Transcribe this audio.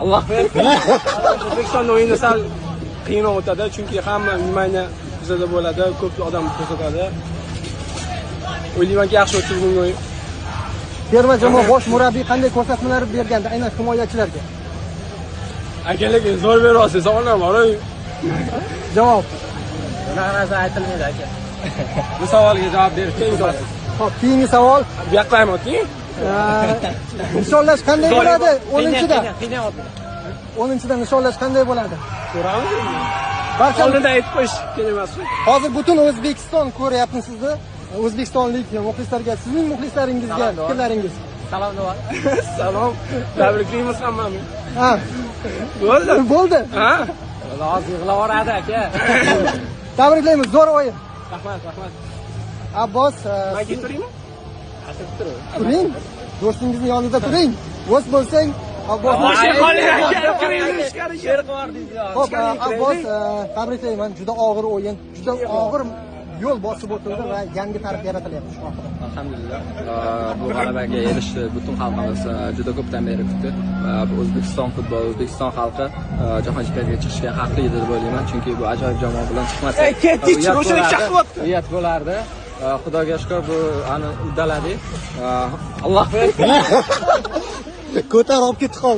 Alloh bersin. O'zbekistonda o'yinda sal qiyinroq o'tadi, chunki hamma vнимание bizda bo'ladi, ko'p odam ko'rsatadi. O'ylaymanki, yaxshi o'tadi bugungi o'yin. Terma jamoa bosh murabbiy qanday ko'rsatmalar bergandi, aynan himoyachilarga? Akalik zo'r beryapsiz, savollar bor-ku. Javob. Bunaqa narsa aytilmaydi aka. Bu savolga javob berishga imkonsiz. Xo'p, keyingi savol. Bu yoqqa ham o'ting. Nishonlash qanday bo'ladi 10-da? Qiynayapti. 10-da nishonlash qanday bo'ladi? Ko'ramiz. Barcha Oldinda aytib qo'yish kerak emas. hozir butun O'zbekiston ko'ryapti sizni. O'zbekistonlik muxlislarga, sizning muxlislaringizga fikrlaringiz. Salom nima? Salom. Tabriklaymiz hammani. Ha, Bo'ldi. bo'ldi. Ha? Hozir yig'lavoradi aka. Tabriklaymiz, zo'r o'yin. Rahmat, rahmat. Abbos, Men keturaymi? turing. Do'stingizning yonida turing. O'z bo'lsang, Abbos. Xo'p, Abbos, tabriklayman. Juda og'ir o'yin, juda og'ir yo'l bosib o'tildi va yangi tarix yaratilyapti shu haqida. Alhamdulillah. Bu g'alabaga erishdi butun xalqimiz juda ko'pdan beri kutdi. O'zbekiston futboli, O'zbekiston xalqi jahon chempionatiga chiqishga haqli edi deb o'ylayman. Chunki bu ajoyib jamoa bilan chiqmasak, uyat bo'lardi. Xudoga shukr, bu uddaladik. Alloh bersin. Ko'tarib olib ketdi qoldi.